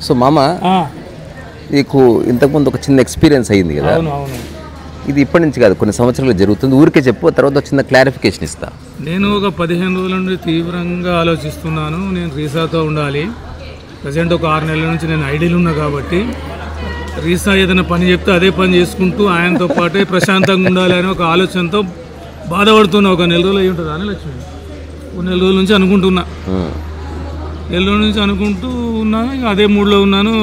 So మామ నీకు ఇంతకుముందు ఒక చిన్న ఎక్స్పీరియన్స్ అయ్యింది కదా, ఇది ఇప్పటి నుంచి కాదు కొన్ని సంవత్సరాలు జరుగుతుంది. ఊరికే చెప్పు, తర్వాత చిన్న క్లారిఫికేషన్ ఇస్తా. నేను ఒక 15 రోజుల నుండి తీవ్రంగా ఆలోచిస్తున్నాను. నేను రీసాతో ఉండాలి. ప్రజెంట్ ఒక 6 నెలల నుంచి నేను ఐడియల్ ఉన్నా కాబట్టి రీసా ఏదైనా పని చెప్తే అదే పని చేసుకుంటూ ఆయనతో పాటే ప్రశాంతంగా ఉండాలి అనే ఒక ఆలోచనతో బాధపడుతున్నా. ఒక నెల రోజులు అయ్యి ఉంటుంది అని లక్ష్మి, ఒక నెల రోజుల నుంచి అనుకుంటున్నా. నెల రోజుల నుంచి అనుకుంటూ ఉన్నాను. అదే మూడ్లో ఉన్నాను.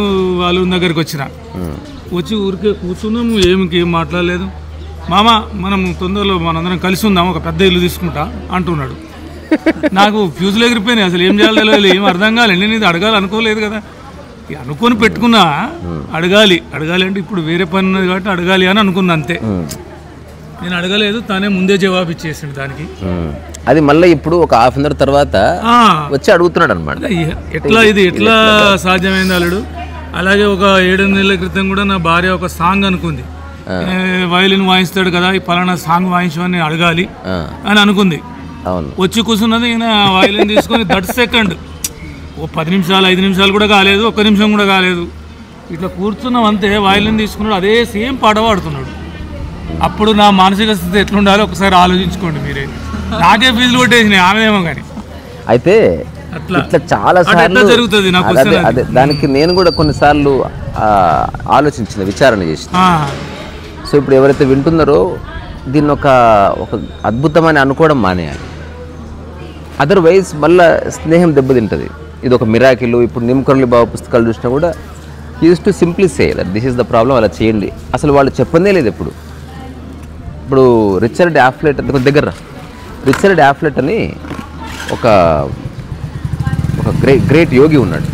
వాళ్ళ దగ్గరికి వచ్చిన వచ్చి ఊరికే కూర్చున్నాము. ఏం మాట్లాడలేదు. మామ మనం తొందరలో మనందరం కలిసి ఉందాం, ఒక పెద్ద ఇల్లు తీసుకుంటా అంటున్నాడు. నాకు ఫ్యూజులు ఎగిరిపోయినాయి. అసలు ఏం చేయాలి ఏం అర్థం కాలేదు. నేను ఇది అడగాలి అనుకోలేదు కదా, అనుకొని పెట్టుకున్నా. అడగాలి అంటే ఇప్పుడు వేరే పని ఉన్నది కాబట్టి అడగాలి అని అనుకున్నా అంతే. నేను అడగలేదు, తానే ముందే జవాబు ఇచ్చేసిండు దానికి. అది మళ్ళీ ఇప్పుడు ఒక హాఫ్ అన్ అవర్ తర్వాత వచ్చి అడుగుతున్నాడు అనమాట. ఇది ఎట్లా సాధ్యమైంది అల్లుడు. అలాగే ఒక 7 నెలల క్రితం కూడా నా భార్య ఒక సాంగ్ అనుకుంది. వయలిన్ వాయిస్తాడు కదా, ఈ పలానా సాంగ్ వాయించమని అడగాలి అని అనుకుంది. వచ్చి కూర్చున్నది. ఈయన వయలిన్ తీసుకొని 30 సెకండ్, ఓ 10 నిమిషాలు 5 నిమిషాలు కూడా కాలేదు, 1 నిమిషం కూడా కాలేదు. ఇట్లా కూర్చున్నాం అంతే. వయలిన్ తీసుకున్నాడు, అదే సేమ్ పాట పాడుతున్నాడు. అప్పుడు నా మానసిక స్థితి ఎట్లుండాలో ఒకసారి ఆలోచించుకోండి మీరే. నాకే ఫీజులు కొట్టేసినాయి, ఆమెదేమో కానీ. అయితే ఇట్లా చాలా సార్లు జరుగుతుంది. అదే దానికి నేను కూడా కొన్నిసార్లు ఆలోచించిన, విచారణ చేసిన. సో ఇప్పుడు ఎవరైతే వింటున్నారో దీన్ని ఒక అద్భుతమని అనుకోవడం మానేయాలి. అదర్వైజ్ మళ్ళీ స్నేహం దెబ్బతింటుంది. ఇది ఒక మిరాకిల్. ఇప్పుడు నిమ్కర్లి బాబు పుస్తకాలు చూసినా కూడా use to simply say that this is the problem, అలా చేయండి. అసలు వాళ్ళు చెప్పందే లేదు ఎప్పుడు. ఇప్పుడు రిచర్డ్ యాఫ్లెట్ దగ్గర రిచర్డ్ యాఫ్లెట్ అని ఒక గ్రేట్ యోగి ఉన్నాడు.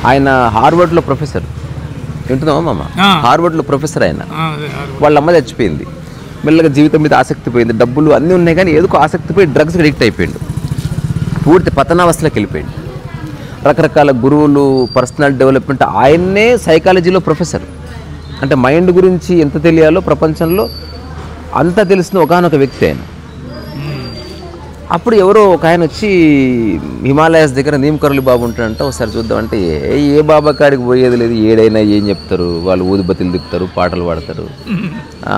ఆయన హార్వర్డ్లో ప్రొఫెసర్. వింటున్నావా మామ? హార్వర్డ్లో ప్రొఫెసర్ ఆయన. వాళ్ళ అమ్మ చచ్చిపోయింది. మెల్లగా జీవితం మీద ఆసక్తి పోయింది. డబ్బులు అన్నీ ఉన్నాయి కానీ ఏదో ఆసక్తి పోయి డ్రగ్స్కి అడిక్ట్ అయిపోయిండు. పూర్తి పతనావస్థలోకి వెళ్ళిపోయింది. రకరకాల గురువులు, పర్సనల్ డెవలప్మెంట్. ఆయన్నే సైకాలజీలో ప్రొఫెసర్. అంటే మైండ్ గురించి ఎంత తెలియాలో ప్రపంచంలో అంతా తెలిసిన ఒకానొక వ్యక్తి ఆయన. అప్పుడు ఎవరో ఒక ఆయన వచ్చి హిమాలయాస్ దగ్గర నీమ్కర్లి బాబు ఉంటాడంట, ఒకసారి చూద్దామంటే ఏ బాబా కాడికి పోయేది లేదు. ఏడైనా ఏం చెప్తారు వాళ్ళు, ఊదిబత్తులు తిప్పుతారు, పాటలు పాడతారు,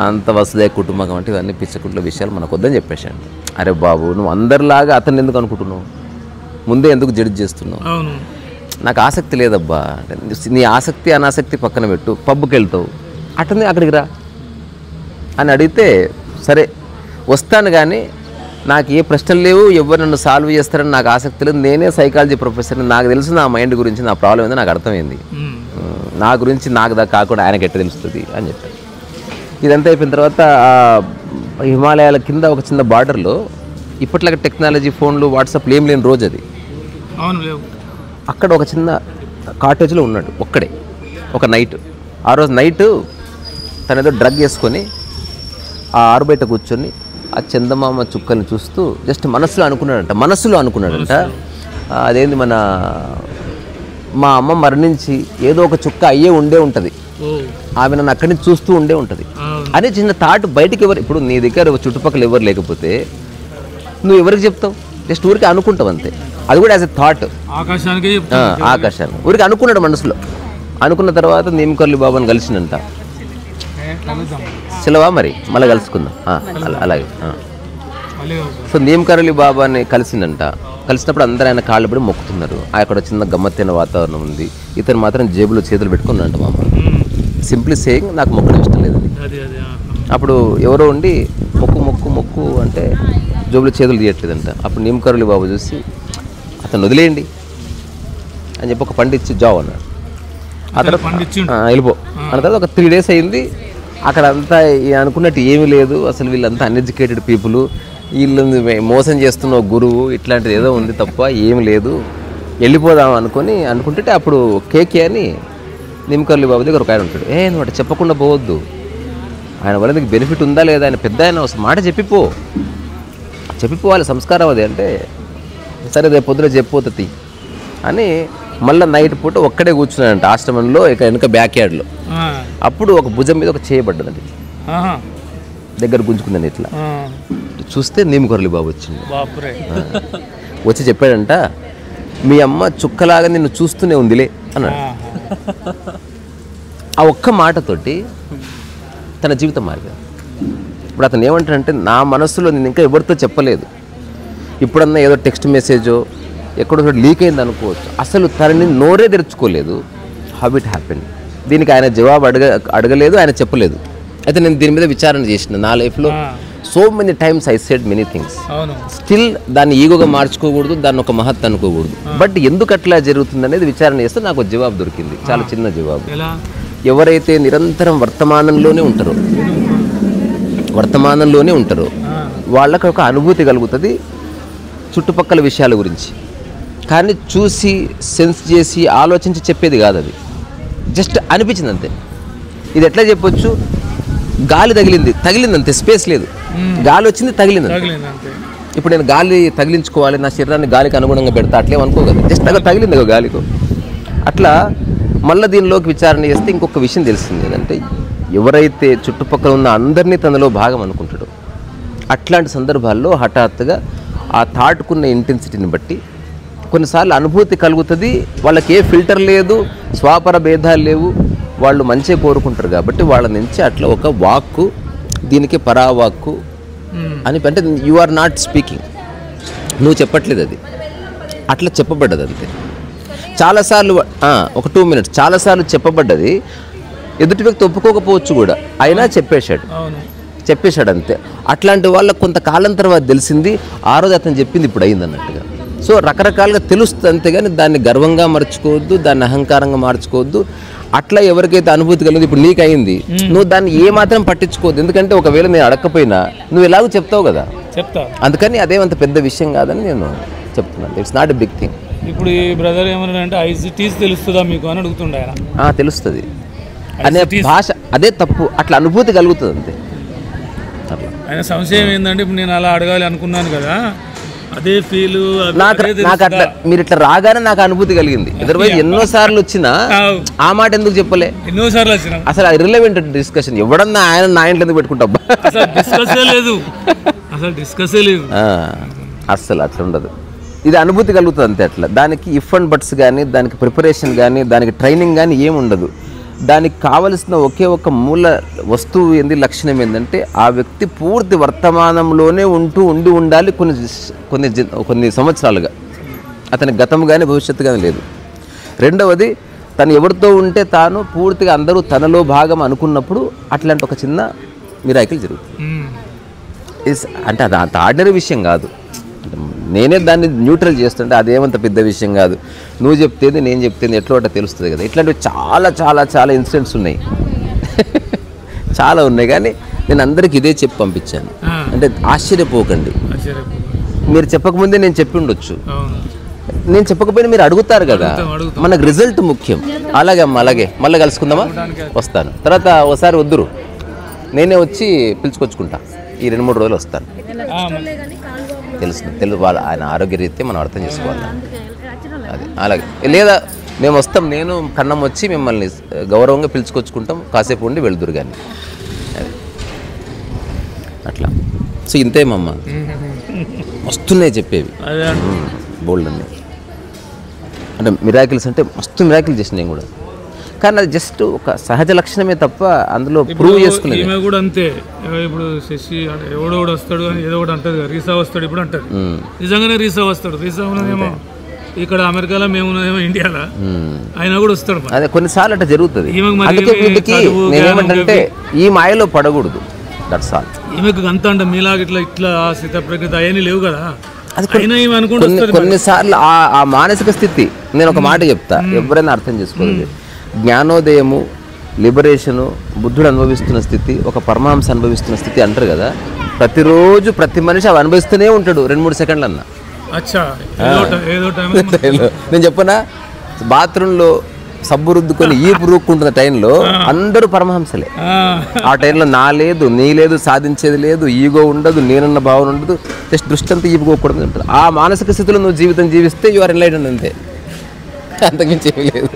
అంత వసుదే కుటుంబం అంటే ఇవన్నీ పిచ్చకుట్ల విషయాలు మనకు వద్దని చెప్పేశాడు. అరే బాబు, నువ్వు అందరిలాగా అతన్ని ఎందుకు అనుకుంటున్నావు? ముందే ఎందుకు జడ్జి చేస్తున్నావు? నాకు ఆసక్తి లేదబ్బా. నీ ఆసక్తి అనాసక్తి పక్కన పెట్టు, పబ్కి వెళ్తావు, అటనే అక్కడికి రా అని అడిగితే సరే వస్తాను, కానీ నాకు ఏ ప్రశ్నలు లేవు, ఎవరు నన్ను సాల్వ్ చేస్తారని నాకు ఆసక్తి లేదు. నేనే సైకాలజీ ప్రొఫెసర్ని, నాకు తెలుసు నా మైండ్ గురించి, నా ప్రాబ్లం ఏందో నాకు అర్థమైంది. నా గురించి నాకు కాకుండా ఆయనకి ఎట్ట తెలుస్తుంది అని చెప్పాను. ఇదంతా అయిపోయిన తర్వాత హిమాలయాల కింద ఒక చిన్న బార్డర్లో ఇప్పట్లాగా టెక్నాలజీ, ఫోన్లు, వాట్సాప్లు ఏం లేని రోజు అది. అక్కడ ఒక చిన్న కాటేజ్లో ఉన్నాడు ఒక్కడే ఒక నైట్. ఆ రోజు నైట్ తనేదో డ్రగ్ వేసుకొని ఆ ఆరు బయట కూర్చొని ఆ చందమామ చుక్కల్ని చూస్తూ జస్ట్ మనసులో అనుకున్నాడంట అదేంది మా అమ్మ మరణించి ఏదో ఒక చుక్క అయ్యే ఉండే ఉంటుంది, ఆమె నన్ను అక్కడి నుంచి చూస్తూ ఉండే ఉంటుంది అని చిన్న థాట్. బయటికి ఇప్పుడు నీ దగ్గర చుట్టుపక్కల ఎవరు లేకపోతే నువ్వు ఎవరికి చెప్తావు? జస్ట్ ఊరికి అనుకుంటావు అంతే. అది కూడా యాజ్ ఎ థాట్, ఆకాశాన్ని ఊరికి అనుకున్నాడు మనసులో. అనుకున్న తర్వాత నీమ్కర్లి బాబాని కలిసిందంట. సెలవా మరి మళ్ళీ కలుసుకుందాం అలాగే. సో నీమ్కర్లి బాబాని కలిసిందంట. కలిసినప్పుడు అందరూ ఆయన కాళ్ళు పడి మొక్కుతున్నారు. అక్కడ చిన్న గమ్మత్తైన వాతావరణం ఉంది. ఇతను మాత్రం జేబులో చేతులు పెట్టుకున్నాడంట. మామ సింప్లీ సేయింగ్ నాకు మొక్కడం ఇష్టం లేదని. అప్పుడు ఎవరో ఉండి మొక్కు అంటే జేబులో చేతులు తీయట్లేదంట. అప్పుడు నీమ్కర్లి బాబు చూసి అతను వదిలేయండి అని చెప్పి ఒక పండు ఇచ్చి జావ్ అన్నాడు. ఆ తర్వాత వెళ్ళిపో అన్న తర్వాత ఒక 3 days అయింది. అక్కడ అంతా అనుకున్నట్టు ఏమీ లేదు. అసలు వీళ్ళంతా అన్ఎడ్యుకేటెడ్ పీపుల్, వీళ్ళని మోసం చేస్తున్న గురువు, ఇట్లాంటిది ఏదో ఉంది తప్ప ఏమి లేదు, వెళ్ళిపోదాం అనుకుంటుంటే అప్పుడు కేకే అని నీమ్కర్లి బాబు దగ్గర ఒక ఆయన ఉంటాడు. నువ్వు అటు చెప్పకుండా పోవద్దు, ఆయన వల్ల నీకు బెనిఫిట్ ఉందా లేదా, ఆయన పెద్ద ఆయన ఒక మాట చెప్పిపోవాలి, సంస్కారం అది అంటే. సరే రేపు పొద్దున చెప్పిపోతుంది అని మళ్ళీ నైట్ పూట ఒక్కడే కూర్చున్నాడంట ఆశ్రమంలో, ఇక వెనుక బ్యాక్ యార్డ్లో. అప్పుడు ఒక భుజం మీద ఒక చేయబడ్డదండి, దగ్గర గుంజుకుందండి. ఇట్లా చూస్తే నీమ్కర్లి బాబు వచ్చింది. వచ్చి చెప్పాడంట, మీ అమ్మ చుక్కలాగా నిన్ను చూస్తూనే ఉందిలే అన్నాడు. ఆ ఒక్క మాటతోటి తన జీవితం మారింది. ఇప్పుడు అతను ఏమంటాడంటే, నా మనసులో నేను ఇంకా ఎవరితో చెప్పలేదు, ఇప్పుడన్నా ఏదో టెక్స్ట్ మెసేజో ఎక్కడో లీక్ అయింది అనుకోవచ్చు, అసలు తనని నోరే తెరుచుకోలేదు. How it happen? దీనికి ఆయన జవాబు అడగలేదు, ఆయన చెప్పలేదు. అయితే నేను దీని మీద విచారణ చేసిన. నా లైఫ్లో so many times I said many things. Still దాన్ని ఈగోగా మార్చుకోకూడదు, దాన్ని ఒక మహత్ అనుకోకూడదు. బట్ ఎందుకు అట్లా జరుగుతుంది అనేది విచారణ చేస్తే నాకు జవాబు దొరికింది, చాలా చిన్న జవాబు. ఎవరైతే నిరంతరం వర్తమానంలోనే ఉంటారో వాళ్ళకి ఒక అనుభూతి కలుగుతుంది చుట్టుపక్కల విషయాల గురించి. కానీ చూసి సెన్స్ చేసి ఆలోచించి చెప్పేది కాదు, అది జస్ట్ అనిపించింది అంతే. ఇది ఎట్లా చెప్పొచ్చు? గాలి తగిలింది అంతే, స్పేస్ లేదు. గాలి వచ్చింది, తగిలింది. ఇప్పుడు నేను గాలి తగిలించుకోవాలి, నా శరీరాన్ని గాలికి అనుగుణంగా పెడతా, అట్లేం అనుకోగలదు, జస్ట్ అలా తగిలింది గాలికి. అట్లా మళ్ళీ దీనిలోకి విచారణ చేస్తే ఇంకొక విషయం తెలిసింది ఏంటంటే, ఎవరైతే చుట్టుపక్కల ఉన్న అందరినీ తనలో భాగం అనుకుంటాడో అట్లాంటి సందర్భాల్లో హఠాత్తుగా ఆ థాట్కున్న ఇంటెన్సిటీని బట్టి కొన్నిసార్లు అనుభూతి కలుగుతుంది. వాళ్ళకి ఏ ఫిల్టర్ లేదు, స్వాపర భేదాలు లేవు, వాళ్ళు మంచిగా కోరుకుంటారు కాబట్టి వాళ్ళ నుంచి అట్లా ఒక వాక్కు, దీనికి పరావాక్కు అని, అంటే యు ఆర్ నాట్ స్పీకింగ్, నువ్వు చెప్పట్లేదు, అది అట్లా చెప్పబడ్డది అంతే. చాలాసార్లు ఒక 2 minutes చాలాసార్లు చెప్పబడ్డది, ఎదుటి వ్యక్తి ఒప్పుకోకపోవచ్చు కూడా, అయినా చెప్పేశాడు అంతే. అట్లాంటి వాళ్ళకు కొంతకాలం తర్వాత తెలిసింది, ఆ రోజు అతను చెప్పింది ఇప్పుడు అయింది అన్నట్టుగా. సో రకరకాలుగా తెలుస్తుంది అంతేగాని దాన్ని గర్వంగా మార్చుకోవద్దు, దాన్ని అహంకారంగా మార్చుకోవద్దు. అట్లా ఎవరికైతే అనుభూతి కలిగింది, ఇప్పుడు నీకు అయింది, నువ్వు దాన్ని ఏమాత్రం పట్టించుకోవద్దు. ఎందుకంటే ఒకవేళ నేను అడగకపోయినా నువ్వు ఎలాగో చెప్తావు కదా, అందుకని అదేమంత పెద్ద విషయం కాదని నేను చెప్తున్నాను. It's not a big thing. ఇప్పుడు ఈ బ్రదర్ ఏమన్నాడంటే ఐసిటీస్ తెలుస్తుందా మీకు అని అడుగుతుండే. తెలుస్తుంది అనే భాష, అదే తప్పు, అట్లా అనుభూతి కలుగుతుంది అంతే. ఆయన సంశయం ఏంటంటే, ఇప్పుడు నేను అలా అడగాలి అనుకున్నాను కదా, అదే ఫీల్ నాకు అట్లా మీరు ఇట్లా రాగానే నాకు అనుభూతి కలిగింది. అదర్వైజ్ ఎన్నోసార్లు వచ్చినా ఆ మాట ఎందుకు చెప్పలే? ఎన్నోసార్లు వచ్చినా అసలు ఇర్రిలెవెంట్ డిస్కషన్. ఎవడన్నా ఆయన నా ఇంట్లో ఎందుకు పెట్టుకుంటా, అసలు అట్లా ఉండదు. ఇది అనుభూతి కలుగుతుంది అంతే. అట్లా దానికి ఇఫ్ అండ్ బట్స్ కానీ, దానికి ప్రిపరేషన్ కానీ, దానికి ట్రైనింగ్ కానీ ఏమి ఉండదు. దానికి కావలసిన ఒకే ఒక మూల వస్తువు ఏంది, లక్షణం ఏంటంటే ఆ వ్యక్తి పూర్తి వర్తమానంలోనే ఉండాలి కొన్ని సంవత్సరాలుగా. అతని గతం కానీ భవిష్యత్తు కానీ లేదు. రెండవది, తను ఎవరితో ఉంటే తాను పూర్తిగా అందరూ తనలో భాగం అనుకున్నప్పుడు అట్లాంటి ఒక చిన్న మిరాకిల్ జరుగుతుంది. అంటే అది అంత ఆర్డినరీ విషయం కాదు, నేనే దాన్ని న్యూట్రల్ చేస్తుంటే అదేమంత పెద్ద విషయం కాదు. నువ్వు చెప్తేది నేను చెప్తేది ఎట్లా ఒకటి తెలుస్తుంది కదా. ఇట్లాంటివి చాలా చాలా చాలా ఇన్సిడెంట్స్ ఉన్నాయి, చాలా ఉన్నాయి. కానీ నేను అందరికి ఇదే చెప్పి పంపించాను. అంటే ఆశ్చర్యపోకండి, మీరు చెప్పకముందే నేను చెప్పి ఉండొచ్చు, నేను చెప్పకపోయినా మీరు అడుగుతారు కదా, మనకు రిజల్ట్ ముఖ్యం. అలాగే అమ్మ, అలాగే మళ్ళీ కలుసుకుందామా, వస్తాను. తర్వాత ఒకసారి వద్దురు, నేనే వచ్చి పిలుచుకొచ్చుకుంటా. ఈ 2-3 రోజులు వస్తాను. తెలుసు వాళ్ళ ఆయన ఆరోగ్య రీత్యా మనం అర్థం చేసుకోవాలి. అది అలాగే లేదా మేము వస్తాం, నేను కన్నం వచ్చి మిమ్మల్ని గౌరవంగా పిలుచుకొచ్చుకుంటాం, కాసేపు ఉండి వెళ్దురు కానీ అది అట్లా. సో ఇంతేమమ్మా, వస్తున్నాయి చెప్పేవి బోల్డ్ అన్నీ. అంటే మిరాకిల్స్ అంటే మస్తు మిరాకిల్ చేసిన నేను కూడా, కానీ అది జస్ట్ ఒక సహజ లక్షణమే తప్ప అందులో ప్రూవ్ చేసుకునేది. ఈమె కూడా అంతే. ఇప్పుడు శశి ఎవడో వస్తాడు అని ఏదో ఒకటి అంటది, రీసా వస్తాడు ఇప్పుడు అంటది. నిజంగానే రీసా వస్తాడు. రీసా ఉన్నదేమో ఇక్కడ అమెరికాలో, మేము ఉన్నదేమో ఇండియాలో, ఆయన కూడా వస్తాడు. అదే కొన్నిసార్లు అట్లా జరుగుతుంది. అందుకే వీటికి నేనేమంటే ఈ మాయలో పడకూడదు, దట్స్ ఆల్. ఈమెకు అంత అంటే మీలాగా ఇట్లా సీత ప్రకృతి అవన్నీ లేవు కదా. కొన్నిసార్లు ఆ మానసిక స్థితి, నేను ఒక మాట చెప్తా, ఎవరైనా అర్థం చేసుకోలేదు. జ్ఞానోదయము, లిబరేషను, బుద్ధుడు అనుభవిస్తున్న స్థితి, ఒక పరమహంస అనుభవిస్తున్న స్థితి అంటారు కదా. ప్రతిరోజు ప్రతి మనిషి అవి అనుభవిస్తూనే ఉంటాడు 2-3 సెకండ్లు అన్న. నేను చెప్పనా, బాత్రూంలో సబ్బు రుద్దుకొని ఈపు రూక్కుంటున్న టైంలో అందరూ పరమహంసలే. ఆ టైంలో నా లేదు, నీ లేదు, సాధించేది లేదు, ఈగో ఉండదు, నేనన్న భావన ఉండదు, జస్ట్ దృష్టి అంతా ఈపుకోకూడదు ఉంటుంది. ఆ మానసిక స్థితిలో నువ్వు జీవితం జీవిస్తే యు ఆర్ ఎన్లైటెండ్ అంతే, అంతకుమించి ఏమీ లేదు.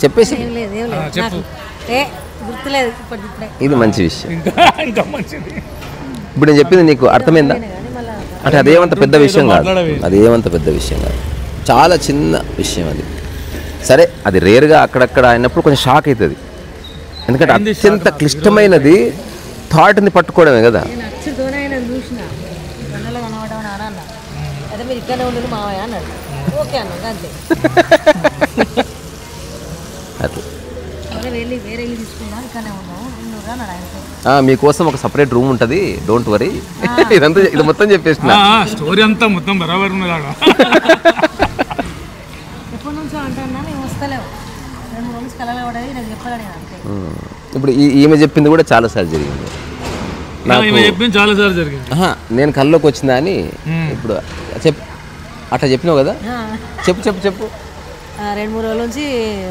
చెప్పేసి ఇది మంచి విషయం. ఇప్పుడు నేను చెప్పింది నీకు అర్థమైందా? అంటే అదేమంత పెద్ద విషయం కాదు, అదేమంత పెద్ద విషయం కాదు, చాలా చిన్న విషయం అది. సరే అది రేర్గా అక్కడక్కడ అయినప్పుడు కొంచెం షాక్ అవుతుంది, ఎందుకంటే అత్యంత క్లిష్టమైనది థాట్ని పట్టుకోవడమే కదా. మీకోసం ఒక సపరేట్ రూమ్ ఉంటుంది, డోంట్ వరీ. ఇదంతా ఇది మొత్తం చెప్పేసిన స్టోరీ అంతా మొత్తం బరాబర్ ఉన్నది. ఇప్పుడు ఈమె చెప్పింది కూడా చాలాసార్లు జరిగింది, చాలాసార్లు జరిగింది. నేను కల్లోకి వచ్చిందా అని ఇప్పుడు అట్లా చెప్పినావు కదా, చెప్పు చెప్పు చెప్పు. 2-3 రోజుల నుంచి,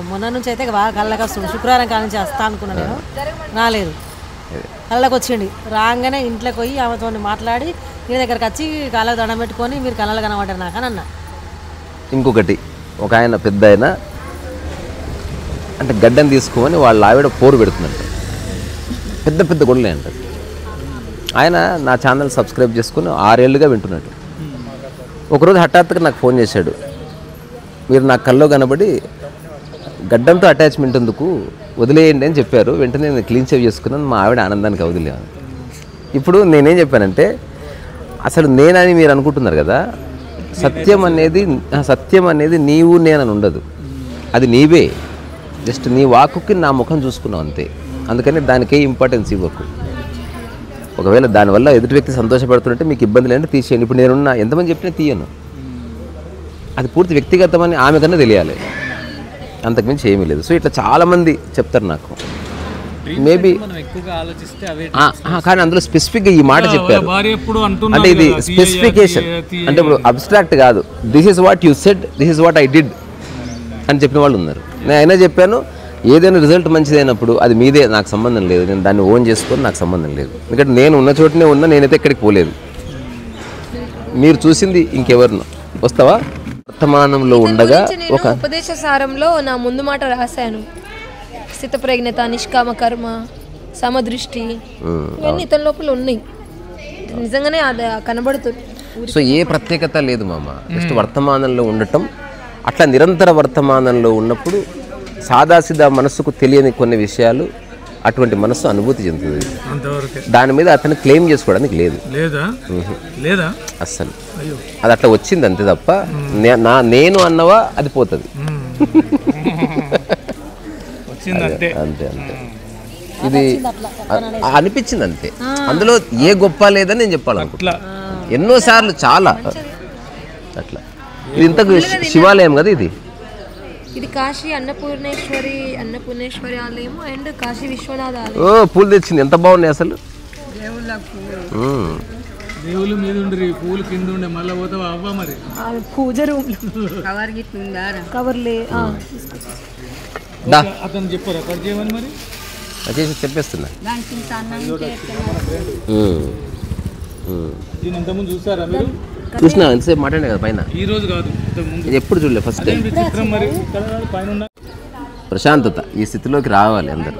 మొన్న నుంచి అయితే బాగా కళ్ళకి వస్తుంది. శుక్రవారం కాడ నుంచి వస్తా అనుకున్నా, నేను రాలేదు. కళ్ళకి వచ్చిండి, రాగానే ఇంట్లోకి పోయి ఆమెతో మాట్లాడి నీ దగ్గరకు వచ్చి కళ్ళకు దండం పెట్టుకొని మీరు కళ్ళలు కనబడ్డారు నాకు అని అన్న. ఇంకొకటి, ఒక ఆయన పెద్ద ఆయన అంటే గడ్డని తీసుకోమని వాళ్ళ ఆవిడ పోరు పెడుతుందంట, పెద్ద పెద్ద గొడవలే అంట. ఆయన నా ఛానల్ సబ్స్క్రైబ్ చేసుకుని 6 ఏళ్ళుగా వింటున్నాడు. ఒకరోజు హఠాత్తుగా నాకు ఫోన్ చేశాడు, మీరు నా కల్లో కనబడి గడ్డంతో అటాచ్మెంట్ ఎందుకు వదిలేయండి అని చెప్పారు, వెంటనే నేను క్లీన్ సేవ్ చేసుకున్నాను, మా ఆవిడ ఆనందానికి వదిలేను. ఇప్పుడు నేనేం చెప్పానంటే, అసలు నేనని మీరు అనుకుంటున్నారు కదా, సత్యం అనేది నీవు నేనని ఉండదు, అది నీవే. జస్ట్ నీ వాక్కుకి నా ముఖం చూసుకున్నావు అంతే. అందుకని దానికే ఇంపార్టెన్స్ ఇవ్వకు. ఒకవేళ దానివల్ల ఎదుటి వ్యక్తి సంతోషపడుతుంటే మీకు ఇబ్బంది లేదంటే తీసేయండి. ఇప్పుడు నేనున్నా ఎంతమంది చెప్పినా తీయను, అది పూర్తి వ్యక్తిగతమని ఆమె కన్నా తెలియాలి, అంతకుమించి ఏమీ లేదు. సో ఇట్లా చాలామంది చెప్తారు నాకు, మేబీ కానీ అందులో స్పెసిఫిక్గా ఈ మాట చెప్పారు. అంటే ఇది స్పెసిఫికేషన్, అంటే ఇప్పుడు అబ్స్ట్రాక్ట్ కాదు, this is what you said, this is what I did అని చెప్పిన వాళ్ళు ఉన్నారు. నేను అయినా చెప్పాను, ఏదైనా రిజల్ట్ మంచిదైనప్పుడు అది మీదే, నాకు సంబంధం లేదు, నేను దాన్ని ఓన్ చేసుకొని నాకు సంబంధం లేదు. ఎందుకంటే నేను ఉన్న చోటనే ఉన్నా, నేనైతే ఎక్కడికి పోలేదు. మీరు చూసింది ఇంకెవరినో. వస్తావా? వర్తమానంలో ఉండగా ఒక ఉపదేశ సారంలో నా ముందు మాట రాశాను, స్థితప్రజ్ఞత, నిష్కామ కర్మ, సమదృష్టి, ఇవన్నీ ఇతని లోపల ఉన్నాయి, నిజంగానే అది కనబడుతుంది. సో ఏ ప్రత్యేకత లేదు మామ, జస్ట్ వర్తమానంలో ఉండటం. అట్లా నిరంతర వర్తమానంలో ఉన్నప్పుడు సాదాసిదా మనసుకు తెలియని కొన్ని విషయాలు అటువంటి మనసు అనుభూతి చెందుతుంది. దాని మీద అతను క్లెయిమ్ చేసుకోవడానికి లేదు, లేదా అస్సలు. అది అట్లా వచ్చింది అంతే తప్ప నేను అన్నవా అది పోతుంది. అంతే అంతే ఇది అనిపించింది అంతే, అందులో ఏ గొప్ప లేదని నేను చెప్పాలనుకుంటున్నా ఎన్నోసార్లు, చాలా అట్లా. ఇది ఇంతకు శివాలయం కదా, ఇది కాశీ అన్నపూర్ణేశ్వరి ఆలయం అండ్ కాశీ విశ్వనాథ ఆలయం. ఓ పూలు తెచ్చింది, ఎంత బాగున్నాయి అసలు. దేవుళ్ళ మీద ఉండి పూలు కింద ఉండే మళ్ళీ పోతావా అవ్వ? మరి పూజ రూమ్ కవర్లే అతను చెప్పారు అక్కడ చేయమని, మరి చేసి చెప్పేస్తున్నా. ఇంతకుముందు చూసారా మీరు? చూసినా, ఎంతసేపు మాట్లాడే కదా పైన. ఈ రోజు కాదు, ఎప్పుడు చూడలే, ఫస్ట్ టైం. ప్రశాంతత, ఈ స్థితిలోకి రావాలి అందరు.